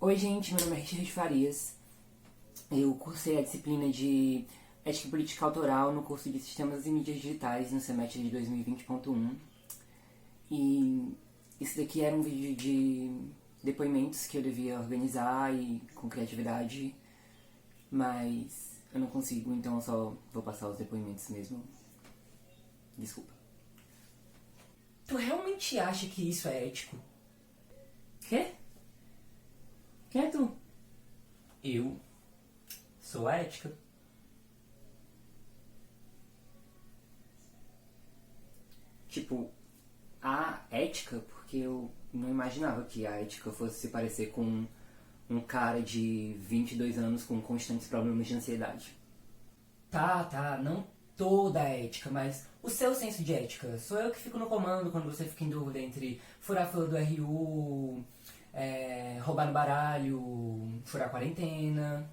Oi gente, meu nome é Richard Farias. Eu cursei a disciplina de Ética e Política Autoral no curso de Sistemas e Mídias Digitais no semestre de 2020.1. E isso daqui era um vídeo de depoimentos que eu devia organizar e com criatividade, mas eu não consigo, então eu só vou passar os depoimentos mesmo. Desculpa. Tu realmente acha que isso é ético? Quê? Quem é tu? Eu sou a ética. Tipo, a ética, porque eu não imaginava que a ética fosse se parecer com um cara de 22 anos com constantes problemas de ansiedade. Tá, não toda a ética, mas o seu senso de ética. Sou eu que fico no comando quando você fica em dúvida entre furar a fila do RU, roubar no baralho, furar a quarentena.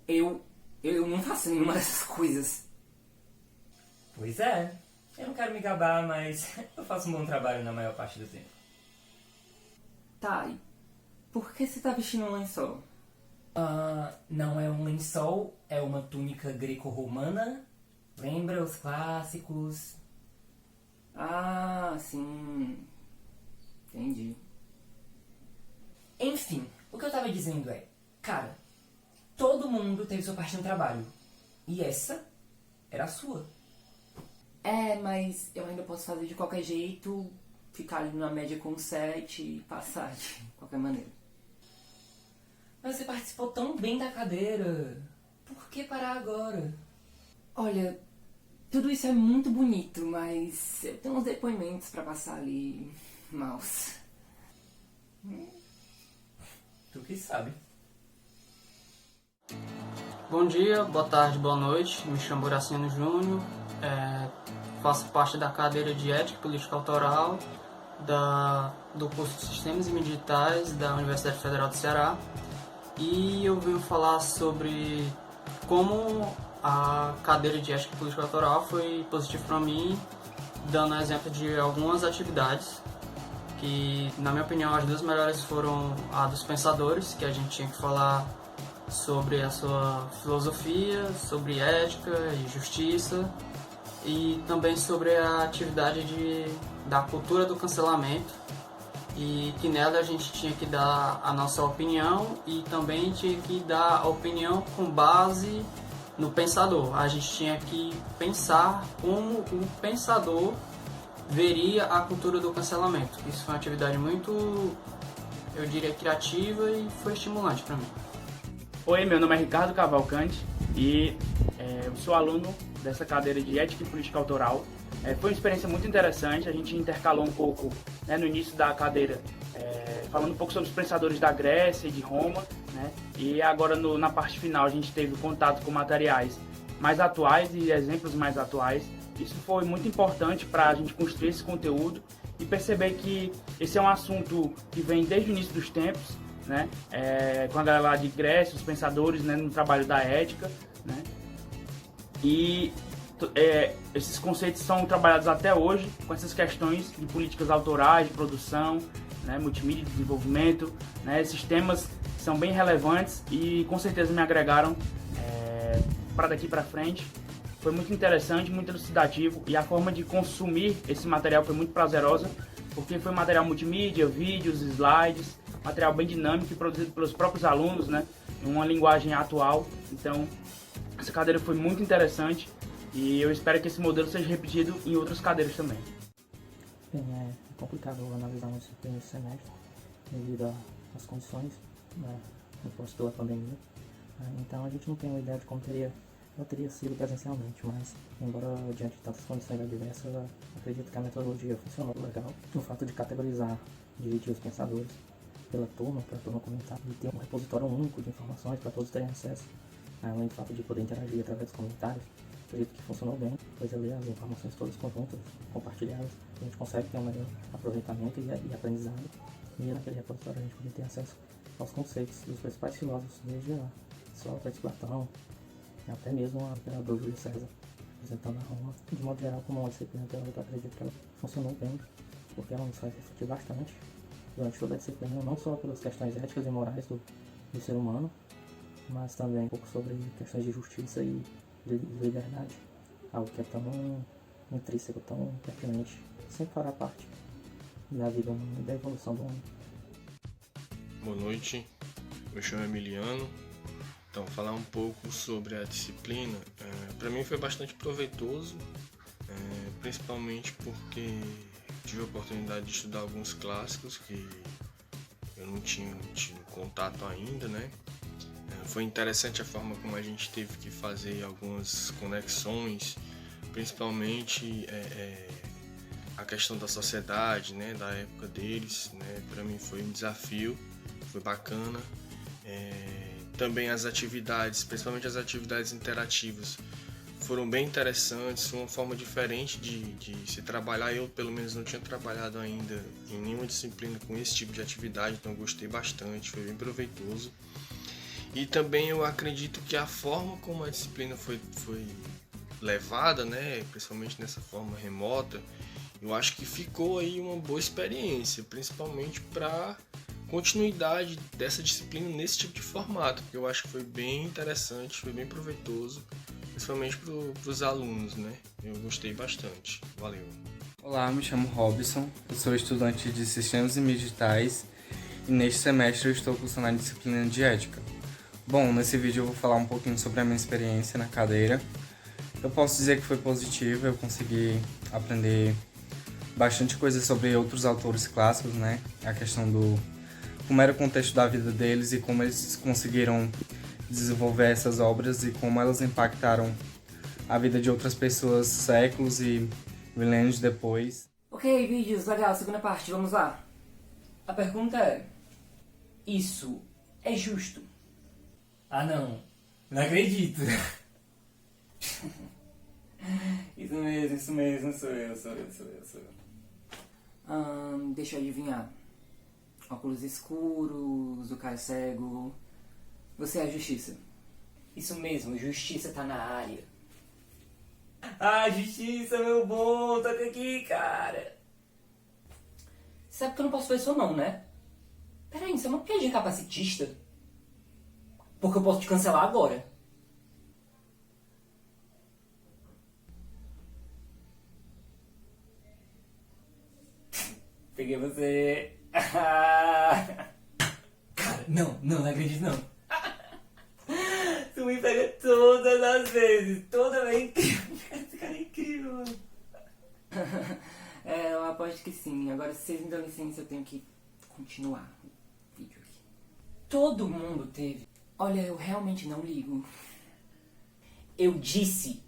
Eu não faço nenhuma dessas coisas. Pois é, eu não quero me gabar, mas eu faço um bom trabalho na maior parte do tempo. Tá, e por que você tá vestindo um lençol? Não é um lençol, é uma túnica greco-romana. Lembra os clássicos? Ah, sim. Entendi. Enfim, o que eu tava dizendo é, cara, todo mundo teve sua parte no trabalho. E essa era a sua. É, mas eu ainda posso fazer de qualquer jeito, ficar ali na média com 7 e passar de qualquer maneira. Mas você participou tão bem da cadeira. Por que parar agora? Olha, tudo isso é muito bonito, mas eu tenho uns depoimentos pra passar ali maus. Tu que sabe. Bom dia, boa tarde, boa noite. Me chamo Horacino Júnior, faço parte da cadeira de Ética e Política Autoral do curso de Sistemas e Mídias Digitais da Universidade Federal do Ceará. E eu venho falar sobre como a cadeira de Ética e Política Autoral foi positiva para mim, dando exemplo de algumas atividades que, na minha opinião, as duas melhores foram a dos pensadores, que a gente tinha que falar sobre a sua filosofia, sobre ética e justiça, e também sobre a atividade da cultura do cancelamento, e que nela a gente tinha que dar a nossa opinião e também tinha que dar a opinião com base no pensador. A gente tinha que pensar como o pensador veria a cultura do cancelamento. Isso foi uma atividade muito, eu diria, criativa e foi estimulante para mim. Oi, meu nome é Ricardo Cavalcante e eu sou aluno dessa cadeira de Ética e Política Autoral. Foi uma experiência muito interessante, a gente intercalou um pouco, né, no início da cadeira, falando um pouco sobre os pensadores da Grécia e de Roma, né, e agora na parte final a gente teve contato com materiais mais atuais e exemplos mais atuais. Isso foi muito importante para a gente construir esse conteúdo e perceber que esse é um assunto que vem desde o início dos tempos, né, com a galera lá de Grécia, os pensadores, né, no trabalho da ética, né, e esses conceitos são trabalhados até hoje com essas questões de políticas autorais, de produção, né, multimídia, de desenvolvimento, né, esses temas são bem relevantes e com certeza me agregaram para daqui para frente. Foi muito interessante, muito elucidativo e a forma de consumir esse material foi muito prazerosa, porque foi material multimídia, vídeos, slides, material bem dinâmico e produzido pelos próprios alunos, né, em uma linguagem atual. Então, essa cadeira foi muito interessante e eu espero que esse modelo seja repetido em outras cadeiras também. Bem, é complicado analisar uma disciplina esse semestre devido às condições, né, impostas pela pandemia. Então a gente não tem uma ideia de como teria sido presencialmente, mas embora diante de tantas condições adversas, eu acredito que a metodologia funcionou legal. O fato de categorizar, dividir os pensadores pela turma, para a turma comentar, e ter um repositório único de informações para todos terem acesso, além do fato de poder interagir através dos comentários, acredito que funcionou bem, pois ali as informações todas conjuntas, compartilhadas, a gente consegue ter um melhor aproveitamento e aprendizado, e naquele repositório a gente poder ter acesso aos conceitos dos principais filósofos, desde Sócrates, Platão, até mesmo o imperador Júlio César, apresentando a Roma. De modo geral, como uma disciplina teórica, eu acredito que ela funcionou bem, porque ela nos faz refletir bastante durante toda a disciplina, não só pelas questões éticas e morais do ser humano, mas também um pouco sobre questões de justiça e de liberdade, algo que é tão intrínseco, tão pertinente, sempre fará parte da vida humana e da evolução do homem. Boa noite, me chamo Emiliano. Então, falar um pouco sobre a disciplina, para mim foi bastante proveitoso, principalmente porque tive a oportunidade de estudar alguns clássicos que eu não tinha tido contato ainda, né? Foi interessante a forma como a gente teve que fazer algumas conexões, principalmente a questão da sociedade, né, da época deles, né? Para mim foi um desafio, foi bacana. Também as atividades, principalmente as atividades interativas, foram bem interessantes, uma forma diferente de se trabalhar. Eu, pelo menos, não tinha trabalhado ainda em nenhuma disciplina com esse tipo de atividade, então gostei bastante, foi bem proveitoso. E também eu acredito que a forma como a disciplina foi levada, né, principalmente nessa forma remota, eu acho que ficou aí uma boa experiência, principalmente para continuidade dessa disciplina nesse tipo de formato, porque eu acho que foi bem interessante, foi bem proveitoso, principalmente para os alunos, né? Eu gostei bastante. Valeu! Olá, me chamo Robson, eu sou estudante de Sistemas e Mídias Digitais e neste semestre eu estou cursando a disciplina de Ética. Bom, nesse vídeo eu vou falar um pouquinho sobre a minha experiência na cadeira. Eu posso dizer que foi positiva, eu consegui aprender bastante coisa sobre outros autores clássicos, né? A questão do como era o contexto da vida deles e como eles conseguiram desenvolver essas obras e como elas impactaram a vida de outras pessoas séculos e milênios depois. Ok, vídeos, legal, segunda parte, vamos lá. A pergunta é: isso é justo? Ah não, não acredito. Isso mesmo, sou eu. Deixa eu adivinhar. Óculos escuros, o cara cego. Você é a justiça. Isso mesmo, justiça tá na área. Ah, justiça, meu bom, toca aqui, cara. Sabe que eu não posso fazer isso não, né? Peraí, isso é uma piadinha capacitista? Porque eu posso te cancelar agora. Peguei você. Cara, não acredito não. Tu me pega todas as vezes. Toda vez incrível. Esse cara é incrível, mano. Eu aposto que sim. Agora, se vocês me dão licença, eu tenho que continuar o vídeo aqui. Todo mundo teve. Olha, eu realmente não ligo. Eu disse.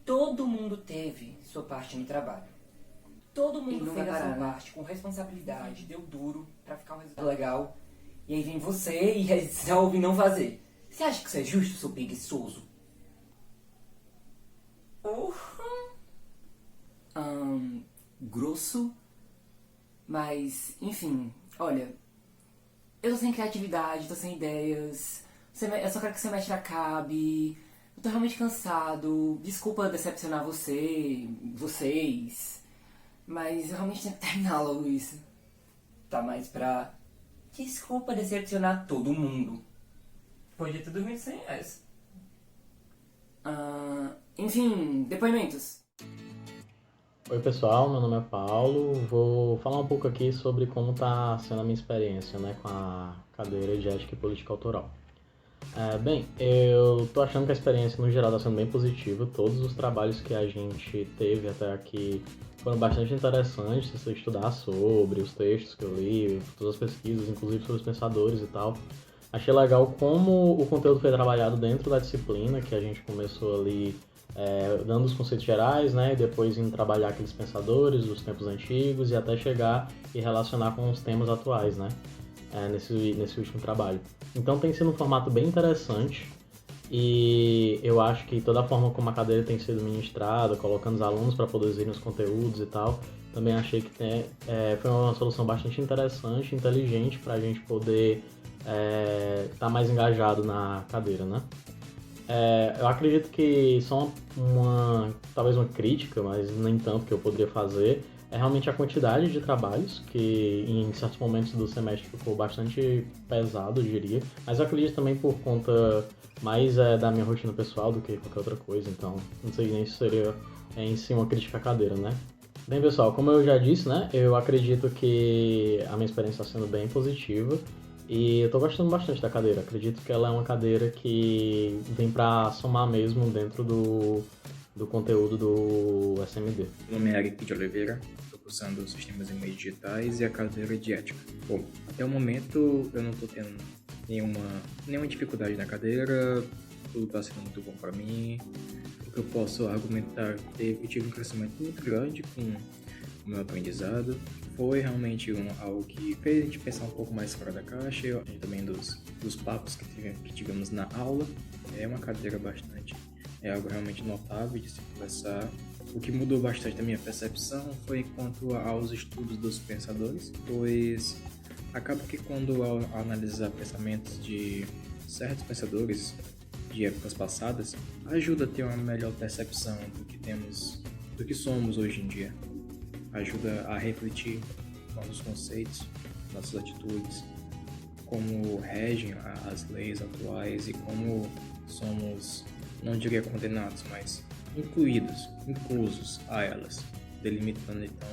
Todo mundo teve sua parte no trabalho. Todo Ele mundo não fez vai a sua parar, né? parte com responsabilidade, deu duro pra ficar um resultado legal. E aí vem você e resolve não fazer. Você acha que isso é justo, seu preguiçoso? Grosso. Mas, enfim, olha. Eu tô sem criatividade, tô sem ideias. Eu só quero que o semestre acabe. Eu tô realmente cansado. Desculpa decepcionar vocês. Mas eu realmente tenho que terminar logo isso. Tá mais pra... Desculpa decepcionar todo mundo. Podia ter dormido sem essa. Enfim, depoimentos. Oi pessoal, meu nome é Paulo, vou falar um pouco aqui sobre como está sendo a minha experiência, né, com a cadeira de Ética e Política Autoral. Bem, eu tô achando que a experiência no geral está sendo bem positiva. Todos os trabalhos que a gente teve até aqui foram bastante interessantes, se você estudar sobre os textos que eu li, todas as pesquisas, inclusive sobre os pensadores e tal. Achei legal como o conteúdo foi trabalhado dentro da disciplina, que a gente começou ali dando os conceitos gerais, né, e depois indo trabalhar aqueles pensadores dos tempos antigos e até chegar e relacionar com os temas atuais, né, nesse último trabalho. Então tem sido um formato bem interessante e eu acho que toda a forma como a cadeira tem sido ministrada, colocando os alunos para produzirem os conteúdos e tal, também achei que foi uma solução bastante interessante, inteligente para a gente poder estar mais engajado na cadeira, né? Eu acredito que só talvez uma crítica, mas nem tanto que eu poderia fazer, é realmente a quantidade de trabalhos, que em certos momentos do semestre ficou bastante pesado, eu diria. Mas eu acredito também por conta mais da minha rotina pessoal do que qualquer outra coisa, então não sei nem se seria em si uma crítica à cadeira, né? Bem, pessoal, como eu já disse, né, eu acredito que a minha experiência está sendo bem positiva e eu tô gostando bastante da cadeira. Acredito que ela é uma cadeira que vem para somar mesmo dentro do conteúdo do SMD. Meu nome é Eric de Oliveira, estou cursando Sistemas e Meios Digitais e a cadeira de Ética. Bom, até o momento eu não estou tendo nenhuma dificuldade na cadeira, tudo está sendo muito bom para mim. O que eu posso argumentar é que eu tive um crescimento muito grande com o meu aprendizado. Foi realmente algo que fez a gente pensar um pouco mais fora da caixa, e também dos papos que tivemos na aula. É uma cadeira é algo realmente notável de se conversar. O que mudou bastante a minha percepção foi quanto aos estudos dos pensadores, pois acaba que quando ao analisar pensamentos de certos pensadores de épocas passadas, ajuda a ter uma melhor percepção do que somos hoje em dia. Ajuda a refletir nossos conceitos, nossas atitudes, como regem as leis atuais e como somos, não diria condenados, mas inclusos a elas, delimitando então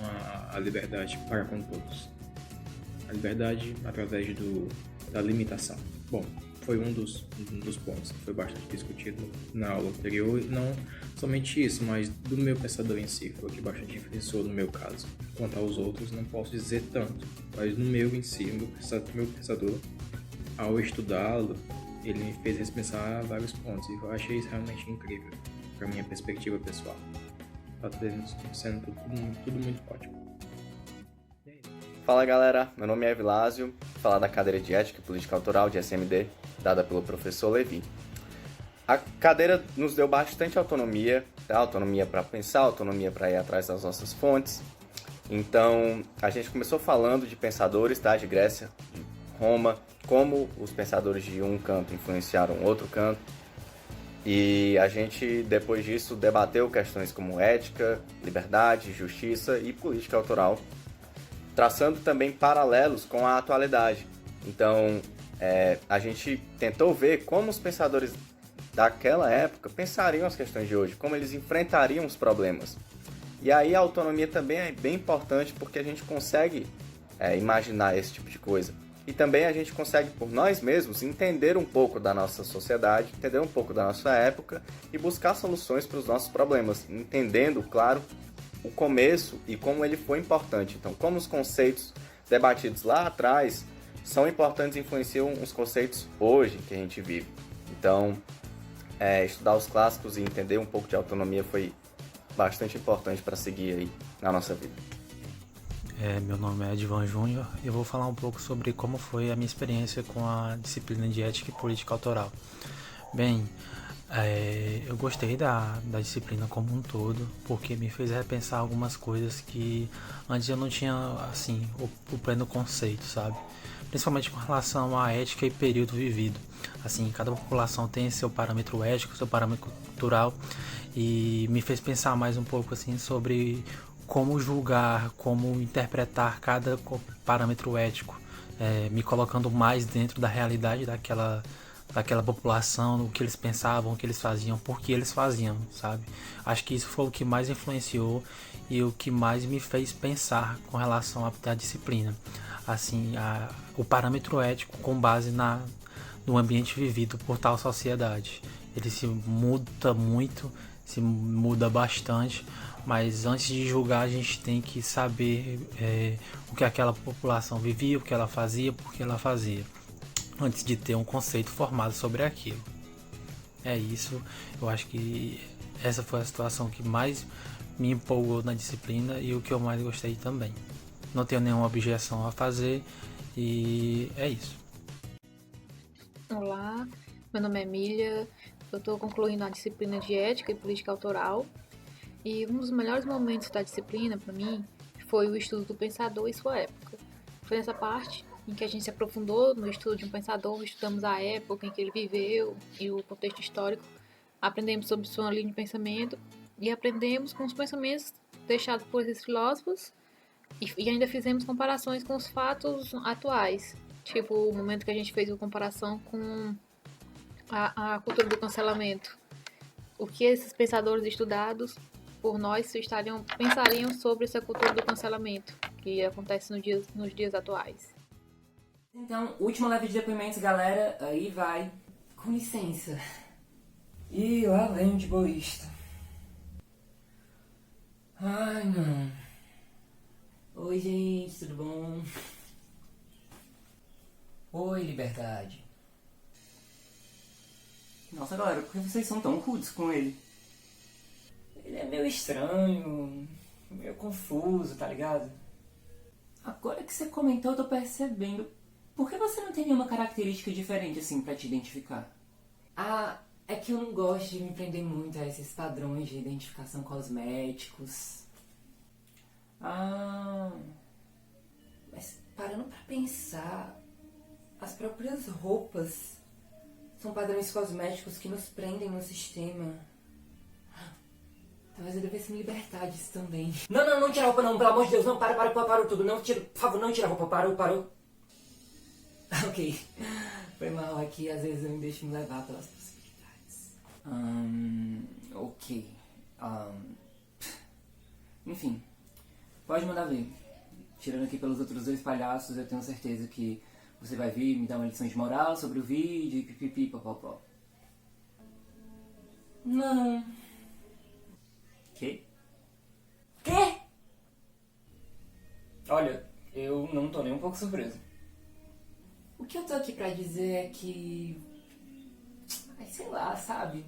a liberdade para com todos. A liberdade através da limitação. Bom, foi um dos pontos que foi bastante discutido na aula anterior, e não somente isso, mas do meu pensador em si, foi o que bastante influenciou no meu caso. Quanto aos outros, não posso dizer tanto, mas no meu em si, meu pensador, ao estudá-lo, ele me fez repensar vários pontos, e eu achei isso realmente incrível, para minha perspectiva pessoal. Está sendo tudo muito ótimo. Fala galera, meu nome é Vilásio, vou falar da cadeira de Ética e Política Autoral de SMD, dada pelo professor Levi. A cadeira nos deu bastante autonomia, tá? Autonomia para pensar, autonomia para ir atrás das nossas fontes. Então, a gente começou falando de pensadores, tá? De Grécia, de Roma, como os pensadores de um canto influenciaram outro canto. E a gente, depois disso, debateu questões como ética, liberdade, justiça e política autoral, traçando também paralelos com a atualidade. Então, a gente tentou ver como os pensadores daquela época pensariam as questões de hoje, como eles enfrentariam os problemas. E aí a autonomia também é bem importante porque a gente consegue imaginar esse tipo de coisa. E também a gente consegue, por nós mesmos, entender um pouco da nossa sociedade, entender um pouco da nossa época e buscar soluções para os nossos problemas, entendendo, claro, o começo e como ele foi importante. Então, como os conceitos debatidos lá atrás são importantes e influenciam os conceitos hoje que a gente vive. Então, estudar os clássicos e entender um pouco de autonomia foi bastante importante para seguir aí na nossa vida. Meu nome é Edvan Júnior e eu vou falar um pouco sobre como foi a minha experiência com a disciplina de Ética e Política Autoral. Bem, eu gostei da disciplina como um todo, porque me fez repensar algumas coisas que antes eu não tinha, assim, o pleno conceito, sabe? Principalmente com relação à ética e período vivido. Assim, cada população tem seu parâmetro ético, seu parâmetro cultural, e me fez pensar mais um pouco, assim, sobre como julgar, como interpretar cada parâmetro ético, me colocando mais dentro da realidade daquela população, o que eles pensavam, o que eles faziam, por que eles faziam, sabe? Acho que isso foi o que mais influenciou e o que mais me fez pensar com relação à disciplina. Assim, o parâmetro ético com base no ambiente vivido por tal sociedade. Ele se muda muito, se muda bastante, mas antes de julgar a gente tem que saber o que aquela população vivia, o que ela fazia, por que ela fazia, antes de ter um conceito formado sobre aquilo. É isso, eu acho que essa foi a situação que mais me empolgou na disciplina e o que eu mais gostei também. Não tenho nenhuma objeção a fazer e é isso. Olá, meu nome é Emília, eu estou concluindo a disciplina de Ética e Política Autoral e um dos melhores momentos da disciplina para mim foi o estudo do pensador e sua época. Foi nessa parte em que a gente se aprofundou no estudo de um pensador, estudamos a época em que ele viveu e o contexto histórico, aprendemos sobre sua linha de pensamento e aprendemos com os pensamentos deixados por esses filósofos E ainda fizemos comparações com os fatos atuais. Tipo, o momento que a gente fez a comparação com a cultura do cancelamento. O que esses pensadores estudados por nós pensariam sobre essa cultura do cancelamento que acontece nos dias atuais. Então, última leve de depoimentos, galera. Aí vai. Com licença. E lá vem de boísta. Ai, não. Oi, gente, tudo bom? Oi, Liberdade. Nossa, galera, por que vocês são tão rudes com ele? Ele é meio estranho, meio confuso, tá ligado? Agora que você comentou, eu tô percebendo. Por que você não tem nenhuma característica diferente assim pra te identificar? Ah, é que eu não gosto de me prender muito a esses padrões de identificação cosméticos. Ah, mas parando pra pensar, as próprias roupas são padrões cosméticos que nos prendem no sistema. Talvez eu devesse me libertar disso também. Não tira a roupa não, pelo amor de Deus, não, parou tudo, não tira, por favor, não tira a roupa, parou. Ok, foi mal aqui, às vezes eu me deixo me levar pelas possibilidades. Ok. Enfim, pode mandar ver. Tirando aqui pelos outros dois palhaços, eu tenho certeza que você vai vir me dar uma lição de moral sobre o vídeo e pipipi, popopó. Não. Quê? Olha, eu não tô nem um pouco surpreso. O que eu tô aqui pra dizer é que... sei lá, sabe?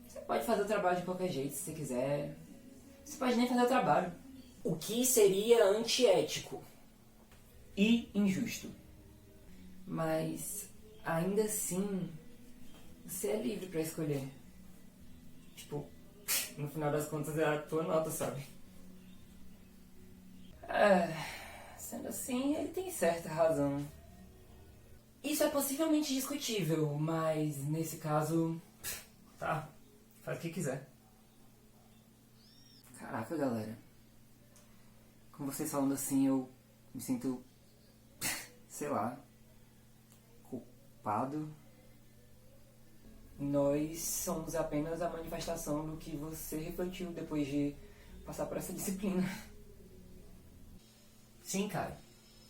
Você pode fazer o trabalho de qualquer jeito, se você quiser. Você pode nem fazer o trabalho. O que seria antiético e injusto. Mas, ainda assim, você é livre pra escolher. Tipo, no final das contas é a tua nota, sabe? Sendo assim, ele tem certa razão. Isso é possivelmente discutível, mas nesse caso, tá, faz o que quiser. Caraca, galera. Com vocês falando assim, eu me sinto, sei lá, culpado. Nós somos apenas a manifestação do que você refletiu depois de passar por essa disciplina. Sim, cara.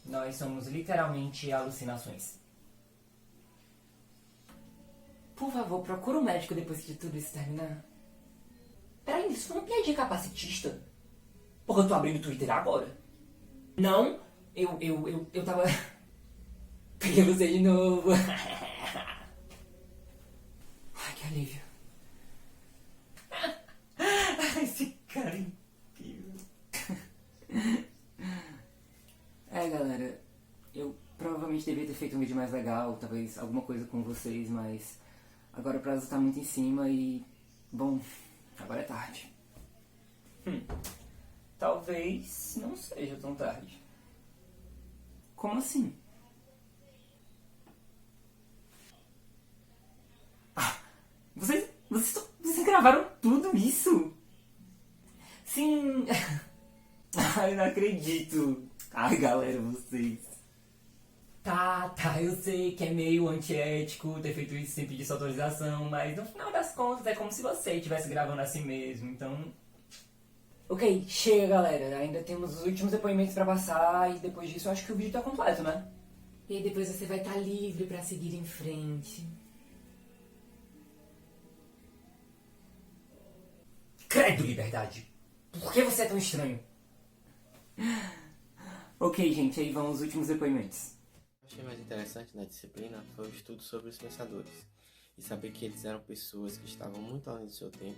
Nós somos literalmente alucinações. Por favor, procura um médico depois de tudo isso terminar. Peraí, isso foi uma piadinha capacitista? Porque eu tô abrindo o Twitter agora. Não, eu tava... Peguei você de novo. Ai, que alívio. Esse cara é incrível. Galera, eu provavelmente devia ter feito um vídeo mais legal, talvez alguma coisa com vocês, mas agora o prazo tá muito em cima e, bom, agora é tarde. Talvez não seja tão tarde. Como assim? Vocês gravaram tudo isso? Sim. Ai, não acredito. Ai, galera, vocês. Tá, eu sei que é meio antiético ter feito isso sem pedir sua autorização, mas no final das contas é como se você estivesse gravando assim mesmo, então... Ok, chega, galera. Ainda temos os últimos depoimentos pra passar e depois disso eu acho que o vídeo tá completo, né? E aí depois você vai estar livre pra seguir em frente. Credo, Liberdade! Por que você é tão estranho? Ok, gente, aí vão os últimos depoimentos. O que eu achei mais interessante na disciplina foi o estudo sobre os pensadores e saber que eles eram pessoas que estavam muito além do seu tempo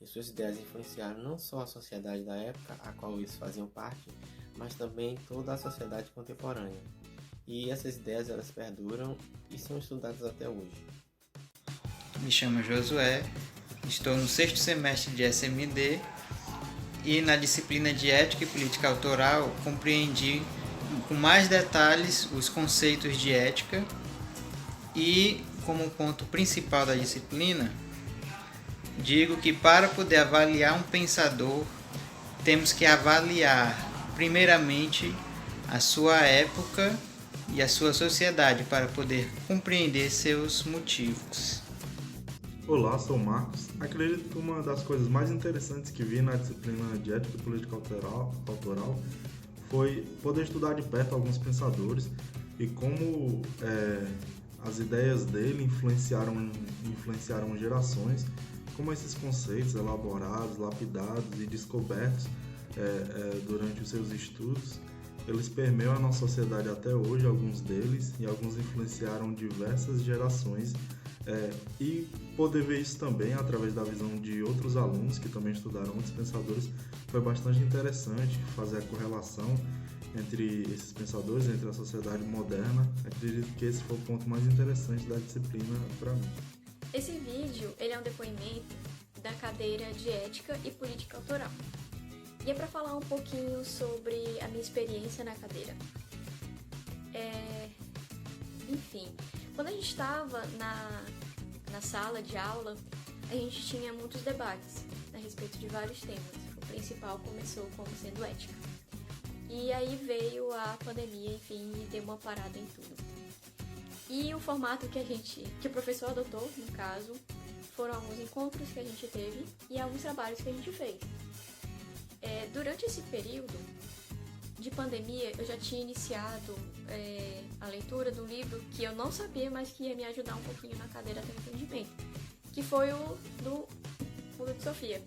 e suas ideias influenciaram não só a sociedade da época a qual eles faziam parte, mas também toda a sociedade contemporânea. E essas ideias elas perduram e são estudadas até hoje. Me chamo Josué, estou no 6º semestre de SMD e na disciplina de Ética e Política Autoral compreendi com mais detalhes os conceitos de ética e, como ponto principal da disciplina, digo que para poder avaliar um pensador, temos que avaliar primeiramente a sua época e a sua sociedade para poder compreender seus motivos. Olá, sou o Marcos. Acredito que uma das coisas mais interessantes que vi na disciplina de Ética e Política Autoral foi poder estudar de perto alguns pensadores e como as ideias dele influenciaram gerações, como esses conceitos elaborados, lapidados e descobertos durante os seus estudos, eles permeiam a nossa sociedade até hoje, alguns deles, e alguns influenciaram diversas gerações. E poder ver isso também através da visão de outros alunos que também estudaram outros pensadores foi bastante interessante, fazer a correlação entre esses pensadores, entre a sociedade moderna. Acredito que esse foi o ponto mais interessante da disciplina para mim. Esse vídeo ele é um depoimento da cadeira de Ética e Política Autoral. E é para falar um pouquinho sobre a minha experiência na cadeira. Enfim, quando a gente estava na sala de aula, a gente tinha muitos debates a respeito de vários temas. O principal começou como sendo ética. E aí veio a pandemia, enfim, e deu uma parada em tudo. E o formato que o professor adotou, no caso, foram alguns encontros que a gente teve e alguns trabalhos que a gente fez. Durante esse período de pandemia, eu já tinha iniciado a leitura do livro que eu não sabia, mas que ia me ajudar um pouquinho na cadeira até o entendimento, que foi o do de Sofia,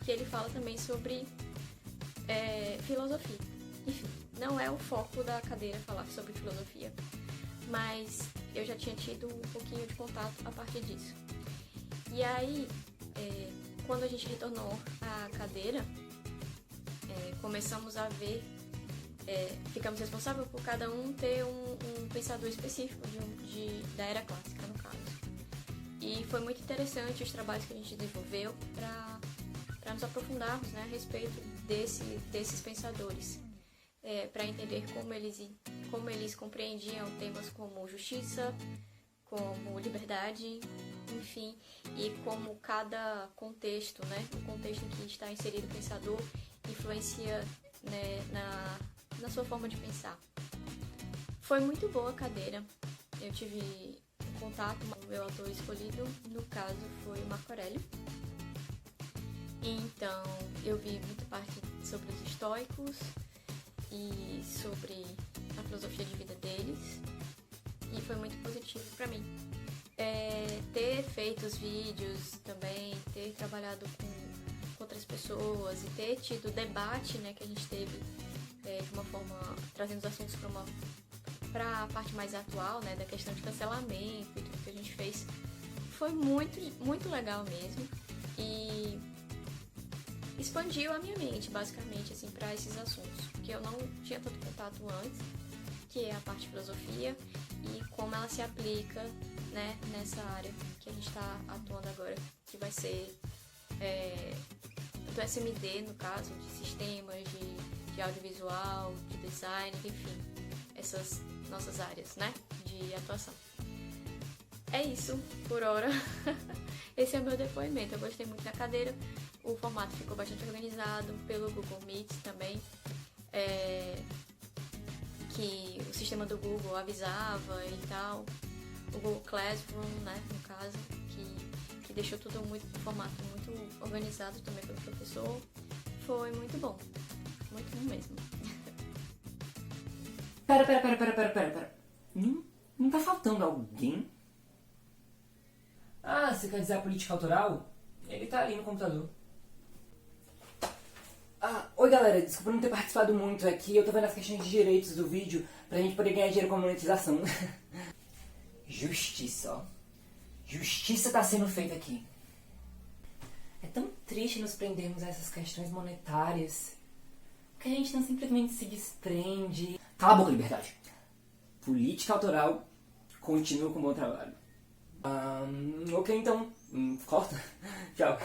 que ele fala também sobre filosofia. Enfim, não é o foco da cadeira falar sobre filosofia, mas eu já tinha tido um pouquinho de contato a partir disso. E aí, quando a gente retornou à cadeira, começamos a ver, ficamos responsáveis por cada um ter um pensador específico da era clássica, no caso. E foi muito interessante os trabalhos que a gente desenvolveu para nos aprofundarmos, né, a respeito desses pensadores, para entender como eles compreendiam temas como justiça, como liberdade, enfim, e como cada contexto, né, o contexto em que está inserido o pensador, influencia, né, na sua forma de pensar. Foi muito boa a cadeira. Eu tive contato com o meu autor escolhido, no caso foi o Marco Aurélio. Então eu vi muita parte sobre os estoicos e sobre a filosofia de vida deles, e foi muito positivo para mim. Ter feito os vídeos também, ter trabalhado com outras pessoas e ter tido debate, né, que a gente teve de uma forma, trazendo os assuntos para a parte mais atual, né, da questão de cancelamento e tudo que a gente fez, foi muito, muito legal mesmo, e expandiu a minha mente, basicamente, assim, para esses assuntos, que eu não tinha tanto contato antes, que é a parte de filosofia e como ela se aplica, né, nessa área que a gente está atuando agora, que vai ser do SMD, no caso, de sistemas, de audiovisual, de design, enfim, essas nossas áreas, né, de atuação. É isso, por hora. Esse é o meu depoimento. Eu gostei muito da cadeira, o formato ficou bastante organizado pelo Google Meet também, que o sistema do Google avisava e tal, o Google Classroom, né, no caso, que deixou tudo muito, um formato muito organizado também pelo professor. Foi muito bom mesmo. Pera. Não tá faltando alguém? Ah, você quer dizer a política autoral? Ele tá ali no computador. Oi galera, desculpa não ter participado muito aqui, eu tô vendo as questões de direitos do vídeo pra gente poder ganhar dinheiro com a monetização. Justiça, ó. Justiça tá sendo feita aqui. É tão triste nos prendermos a essas questões monetárias, porque a gente não simplesmente se desprende. Cala a boca, liberdade. Política autoral continua com um bom trabalho. Ok, então, corta. Tchau.